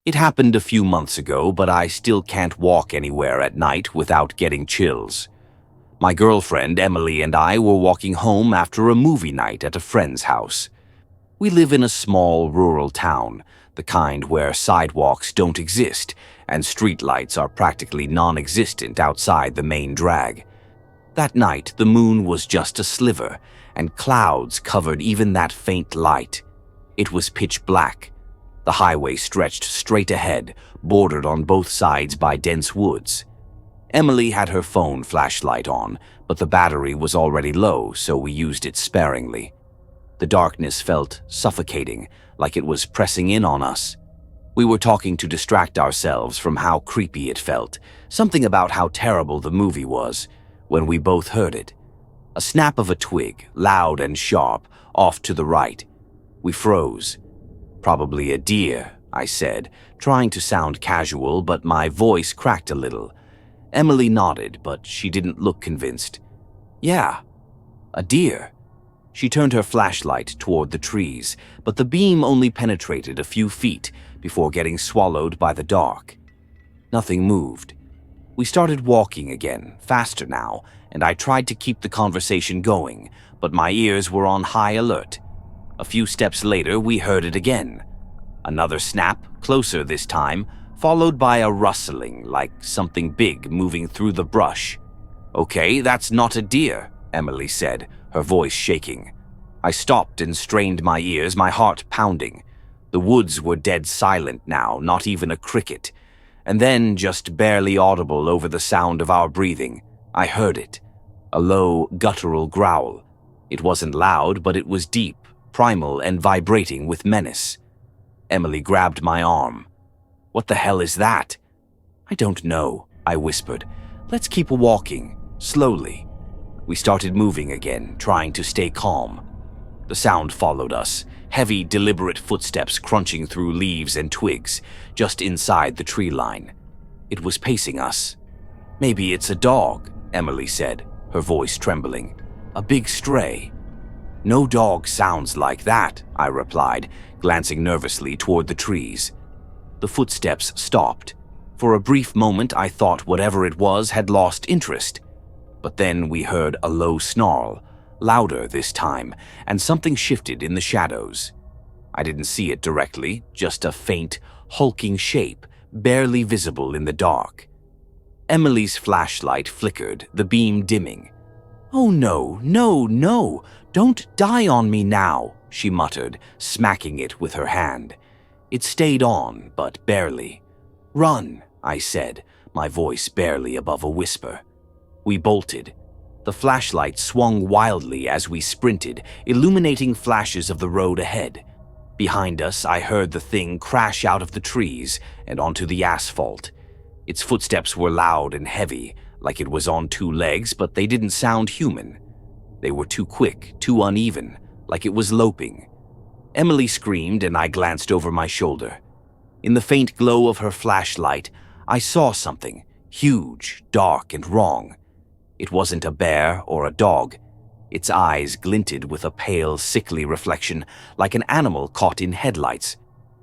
It happened a few months ago, but I still can't walk anywhere at night without getting chills. My girlfriend, Emily, and I were walking home after a movie night at a friend's house. We live in a small rural town, the kind where sidewalks don't exist and streetlights are practically non-existent outside the main drag. That night, the moon was just a sliver, and clouds covered even that faint light. It was pitch black. The highway stretched straight ahead, bordered on both sides by dense woods. Emily had her phone flashlight on, but the battery was already low, so we used it sparingly. The darkness felt suffocating, like it was pressing in on us. We were talking to distract ourselves from how creepy it felt, something about how terrible the movie was, when we both heard it. A snap of a twig, loud and sharp, off to the right. We froze. "Probably a deer," I said, trying to sound casual, but my voice cracked a little. Emily nodded, but she didn't look convinced. "Yeah, a deer." She turned her flashlight toward the trees, but the beam only penetrated a few feet before getting swallowed by the dark. Nothing moved. We started walking again, faster now, and I tried to keep the conversation going, but my ears were on high alert. A few steps later, we heard it again. Another snap, closer this time, followed by a rustling like something big moving through the brush. "Okay, that's not a deer," Emily said, her voice shaking. I stopped and strained my ears, my heart pounding. The woods were dead silent now, not even a cricket. And then, just barely audible over the sound of our breathing, I heard it. A low, guttural growl. It wasn't loud, but it was deep, primal, and vibrating with menace. Emily grabbed my arm. "What the hell is that?" "I don't know," I whispered. "Let's keep walking, slowly." We started moving again, trying to stay calm. The sound followed us, heavy, deliberate footsteps crunching through leaves and twigs, just inside the tree line. It was pacing us. "Maybe it's a dog," Emily said, her voice trembling. "A big stray." "No dog sounds like that," I replied, glancing nervously toward the trees. The footsteps stopped. For a brief moment, I thought whatever it was had lost interest. But then we heard a low snarl, louder this time, and something shifted in the shadows. I didn't see it directly, just a faint, hulking shape, barely visible in the dark. Emily's flashlight flickered, the beam dimming. "Oh no, no, no! Don't die on me now," she muttered, smacking it with her hand. It stayed on, but barely. "Run," I said, my voice barely above a whisper. We bolted. The flashlight swung wildly as we sprinted, illuminating flashes of the road ahead. Behind us, I heard the thing crash out of the trees and onto the asphalt. Its footsteps were loud and heavy, like it was on two legs, but they didn't sound human. They were too quick, too uneven, like it was loping. Emily screamed, and I glanced over my shoulder. In the faint glow of her flashlight, I saw something, huge, dark, and wrong. It wasn't a bear or a dog. Its eyes glinted with a pale, sickly reflection, like an animal caught in headlights.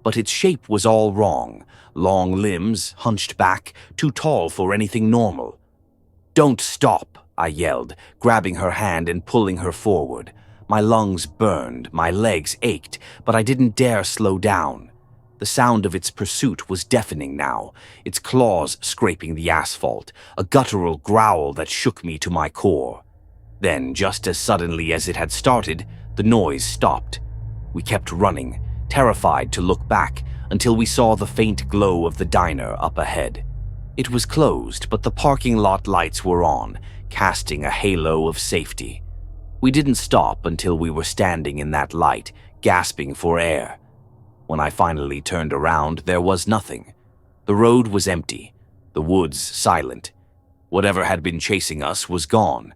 But its shape was all wrong. Long limbs, hunched back, too tall for anything normal. "Don't stop," I yelled, grabbing her hand and pulling her forward. My lungs burned, my legs ached, but I didn't dare slow down. The sound of its pursuit was deafening now, its claws scraping the asphalt, a guttural growl that shook me to my core. Then, just as suddenly as it had started, the noise stopped. We kept running, terrified to look back, until we saw the faint glow of the diner up ahead. It was closed, but the parking lot lights were on, casting a halo of safety. We didn't stop until we were standing in that light, gasping for air. When I finally turned around, there was nothing. The road was empty, the woods silent. Whatever had been chasing us was gone.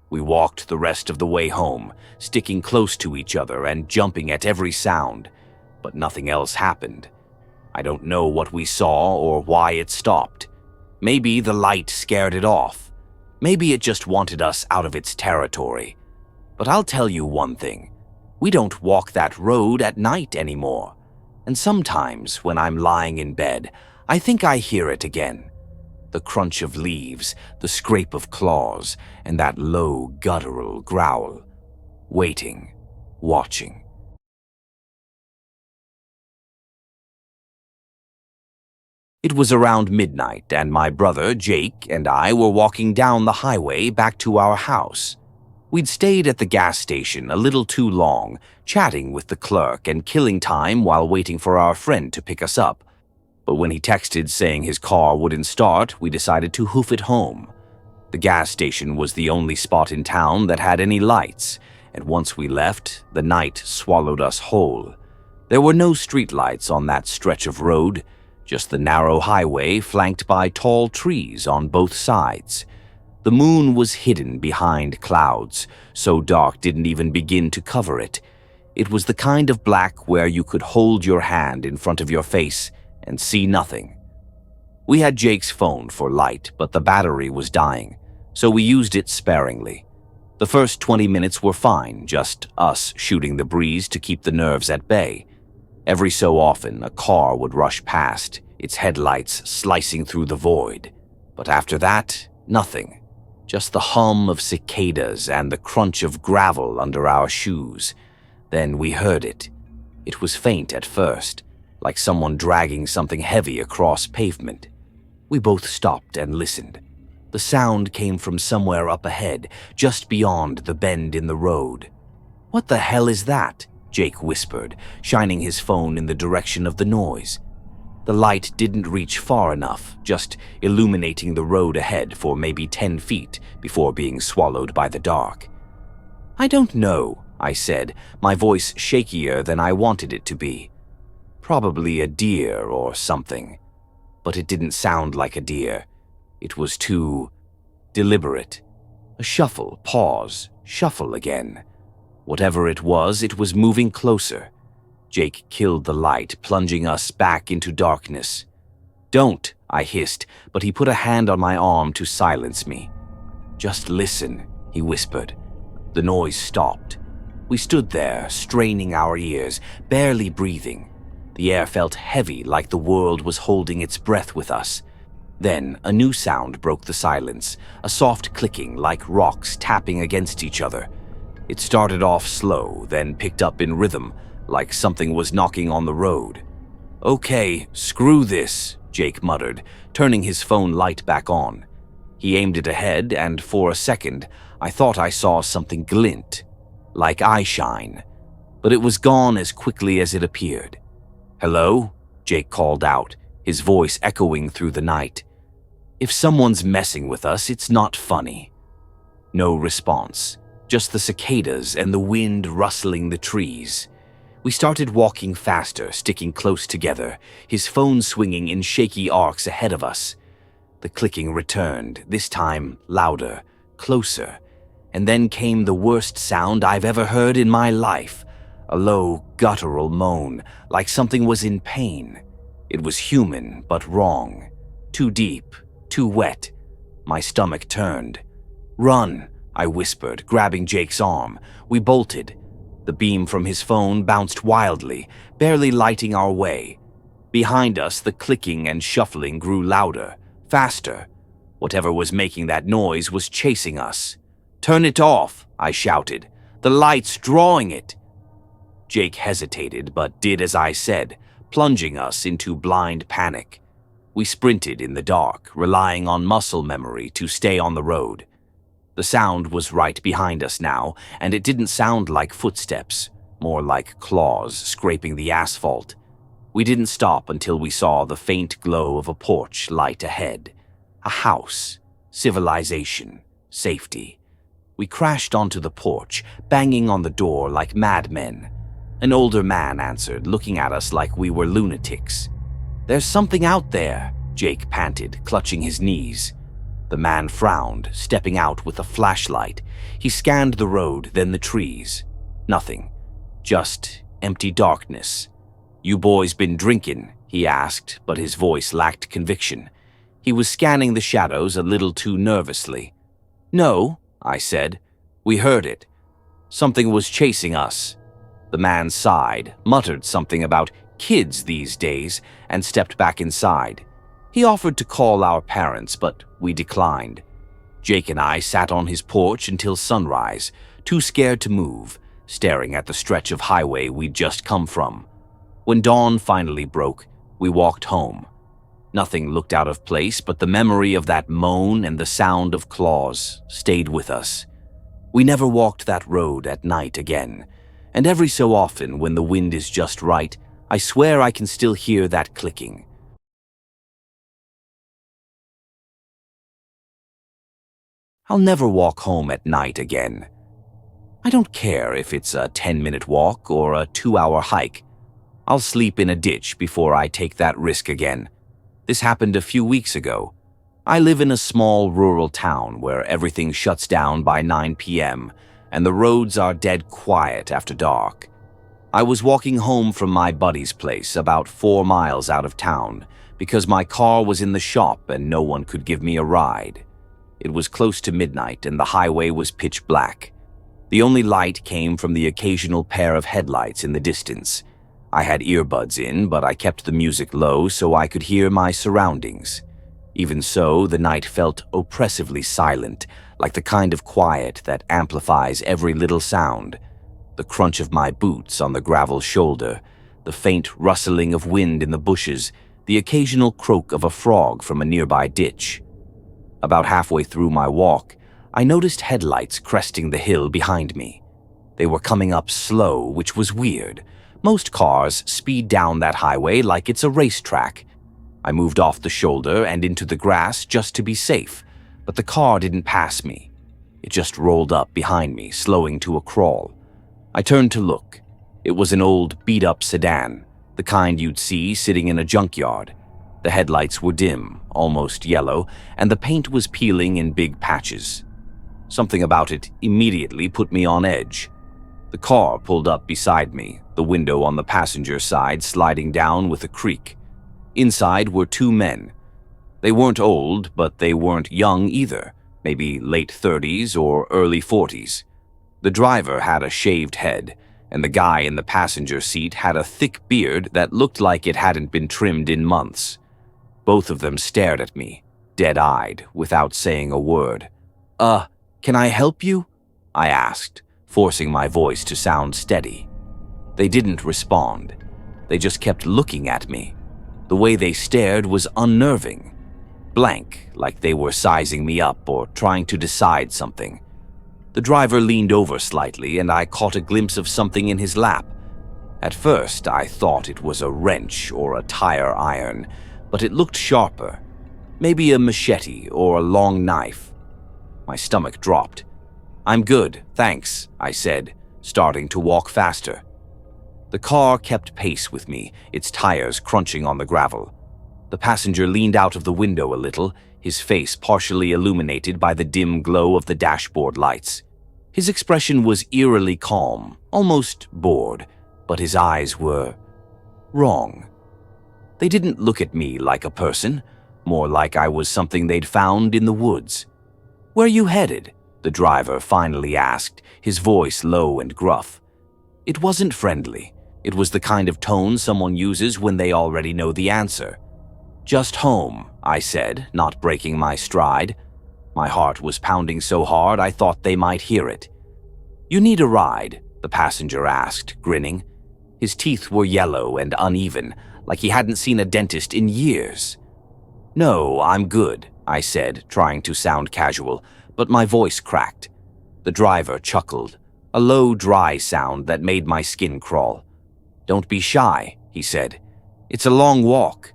We walked the rest of the way home, sticking close to each other and jumping at every sound, but nothing else happened. I don't know what we saw or why it stopped. Maybe the light scared it off. Maybe it just wanted us out of its territory. But I'll tell you one thing. We don't walk that road at night anymore. And sometimes, when I'm lying in bed, I think I hear it again. The crunch of leaves, the scrape of claws, and that low, guttural growl. Waiting, watching. It was around midnight, and my brother, Jake, and I were walking down the highway back to our house. We'd stayed at the gas station a little too long, chatting with the clerk and killing time while waiting for our friend to pick us up. But when he texted saying his car wouldn't start, we decided to hoof it home. The gas station was the only spot in town that had any lights, and once we left, the night swallowed us whole. There were no streetlights on that stretch of road, just the narrow highway flanked by tall trees on both sides. The moon was hidden behind clouds, so dark didn't even begin to cover it. It was the kind of black where you could hold your hand in front of your face and see nothing. We had Jake's phone for light, but the battery was dying, so we used it sparingly. The first 20 minutes were fine, just us shooting the breeze to keep the nerves at bay. Every so often, a car would rush past, its headlights slicing through the void. But after that, nothing. Just the hum of cicadas and the crunch of gravel under our shoes. Then we heard it. It was faint at first, like someone dragging something heavy across pavement. We both stopped and listened. The sound came from somewhere up ahead, just beyond the bend in the road. "What the hell is that?" Jake whispered, shining his phone in the direction of the noise. The light didn't reach far enough, just illuminating the road ahead for maybe 10 feet before being swallowed by the dark. "I don't know," I said, my voice shakier than I wanted it to be. "Probably a deer or something." But it didn't sound like a deer. It was too deliberate. A shuffle, pause, shuffle again. Whatever it was moving closer. Jake killed the light, plunging us back into darkness. "Don't," I hissed, but he put a hand on my arm to silence me. "Just listen," he whispered. The noise stopped. We stood there, straining our ears, barely breathing. The air felt heavy, like the world was holding its breath with us. Then a new sound broke the silence, a soft clicking like rocks tapping against each other. It started off slow, then picked up in rhythm, like something was knocking on the road. "Okay, screw this," Jake muttered, turning his phone light back on. He aimed it ahead, and for a second, I thought I saw something glint, like eyeshine. But it was gone as quickly as it appeared. "Hello?" Jake called out, his voice echoing through the night. "If someone's messing with us, it's not funny." No response. Just the cicadas and the wind rustling the trees. We started walking faster, sticking close together, his phone swinging in shaky arcs ahead of us. The clicking returned, this time louder, closer, and then came the worst sound I've ever heard in my life, a low, guttural moan, like something was in pain. It was human, but wrong. Too deep, too wet. My stomach turned. "Run," I whispered, grabbing Jake's arm. We bolted. The beam from his phone bounced wildly, barely lighting our way. Behind us, the clicking and shuffling grew louder, faster. Whatever was making that noise was chasing us. "Turn it off," I shouted. "The light's drawing it." Jake hesitated, but did as I said, plunging us into blind panic. We sprinted in the dark, relying on muscle memory to stay on the road. The sound was right behind us now, and it didn't sound like footsteps, more like claws scraping the asphalt. We didn't stop until we saw the faint glow of a porch light ahead. A house, civilization, safety. We crashed onto the porch, banging on the door like madmen. An older man answered, looking at us like we were lunatics. "There's something out there," Jake panted, clutching his knees. The man frowned, stepping out with a flashlight. He scanned the road, then the trees. Nothing. Just empty darkness. "You boys been drinking?" he asked, but his voice lacked conviction. He was scanning the shadows a little too nervously. "No," I said. "We heard it. Something was chasing us." The man sighed, muttered something about kids these days, and stepped back inside. He offered to call our parents, but we declined. Jake and I sat on his porch until sunrise, too scared to move, staring at the stretch of highway we'd just come from. When dawn finally broke, we walked home. Nothing looked out of place, but the memory of that moan and the sound of claws stayed with us. We never walked that road at night again, and every so often, when the wind is just right, I swear I can still hear that clicking. I'll never walk home at night again. I don't care if it's a 10-minute walk or a 2-hour hike. I'll sleep in a ditch before I take that risk again. This happened a few weeks ago. I live in a small rural town where everything shuts down by 9 p.m. and the roads are dead quiet after dark. I was walking home from my buddy's place about 4 miles out of town because my car was in the shop and no one could give me a ride. It was close to midnight and the highway was pitch black. The only light came from the occasional pair of headlights in the distance. I had earbuds in, but I kept the music low so I could hear my surroundings. Even so, the night felt oppressively silent, like the kind of quiet that amplifies every little sound. The crunch of my boots on the gravel shoulder, the faint rustling of wind in the bushes, the occasional croak of a frog from a nearby ditch. About halfway through my walk, I noticed headlights cresting the hill behind me. They were coming up slow, which was weird. Most cars speed down that highway like it's a racetrack. I moved off the shoulder and into the grass just to be safe, but the car didn't pass me. It just rolled up behind me, slowing to a crawl. I turned to look. It was an old, beat-up sedan, the kind you'd see sitting in a junkyard. The headlights were dim, almost yellow, and the paint was peeling in big patches. Something about it immediately put me on edge. The car pulled up beside me, the window on the passenger side sliding down with a creak. Inside were 2 men. They weren't old, but they weren't young either, maybe late 30s or early 40s. The driver had a shaved head, and the guy in the passenger seat had a thick beard that looked like it hadn't been trimmed in months. Both of them stared at me, dead-eyed, without saying a word. Can I help you?" I asked, forcing my voice to sound steady. They didn't respond. They just kept looking at me. The way they stared was unnerving. Blank, like they were sizing me up or trying to decide something. The driver leaned over slightly and I caught a glimpse of something in his lap. At first, I thought it was a wrench or a tire iron, but it looked sharper. Maybe a machete or a long knife. My stomach dropped. "I'm good, thanks," I said, starting to walk faster. The car kept pace with me, its tires crunching on the gravel. The passenger leaned out of the window a little, his face partially illuminated by the dim glow of the dashboard lights. His expression was eerily calm, almost bored, but his eyes were wrong. They didn't look at me like a person, more like I was something they'd found in the woods. "Where you headed?" the driver finally asked, his voice low and gruff. It wasn't friendly. It was the kind of tone someone uses when they already know the answer. "Just home," I said, not breaking my stride. My heart was pounding so hard I thought they might hear it. "You need a ride?" the passenger asked, grinning. His teeth were yellow and uneven, like he hadn't seen a dentist in years. "No, I'm good," I said, trying to sound casual, but my voice cracked. The driver chuckled, a low, dry sound that made my skin crawl. "Don't be shy," he said. "It's a long walk."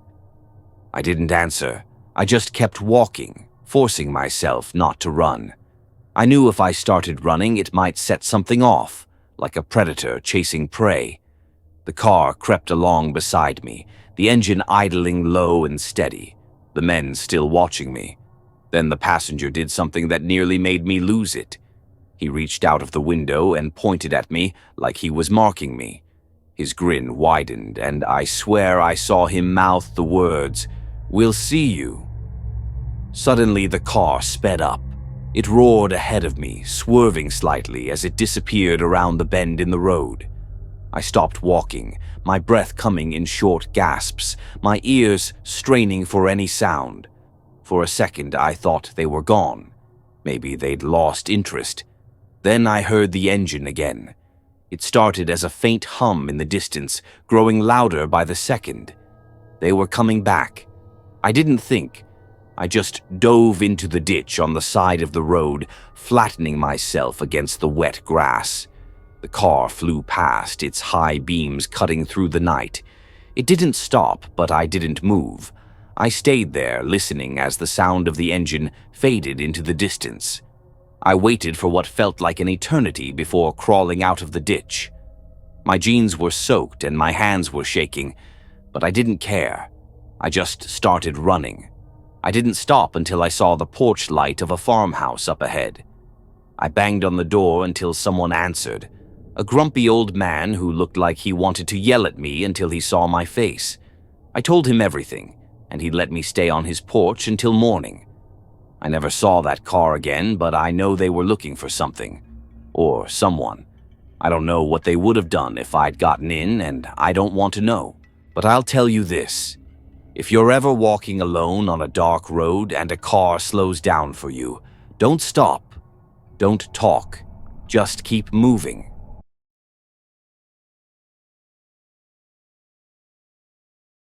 I didn't answer. I just kept walking, forcing myself not to run. I knew if I started running, it might set something off, like a predator chasing prey. The car crept along beside me, the engine idling low and steady, the men still watching me. Then the passenger did something that nearly made me lose it. He reached out of the window and pointed at me like he was marking me. His grin widened, and I swear I saw him mouth the words, "We'll see you." Suddenly the car sped up. It roared ahead of me, swerving slightly as it disappeared around the bend in the road. I stopped walking, my breath coming in short gasps, my ears straining for any sound. For a second, I thought they were gone. Maybe they'd lost interest. Then I heard the engine again. It started as a faint hum in the distance, growing louder by the second. They were coming back. I didn't think. I just dove into the ditch on the side of the road, flattening myself against the wet grass. The car flew past, its high beams cutting through the night. It didn't stop, but I didn't move. I stayed there, listening as the sound of the engine faded into the distance. I waited for what felt like an eternity before crawling out of the ditch. My jeans were soaked and my hands were shaking, but I didn't care. I just started running. I didn't stop until I saw the porch light of a farmhouse up ahead. I banged on the door until someone answered. A grumpy old man who looked like he wanted to yell at me until he saw my face. I told him everything, and he let me stay on his porch until morning. I never saw that car again, but I know they were looking for something. Or someone. I don't know what they would have done if I'd gotten in, and I don't want to know. But I'll tell you this. If you're ever walking alone on a dark road and a car slows down for you, don't stop. Don't talk. Just keep moving.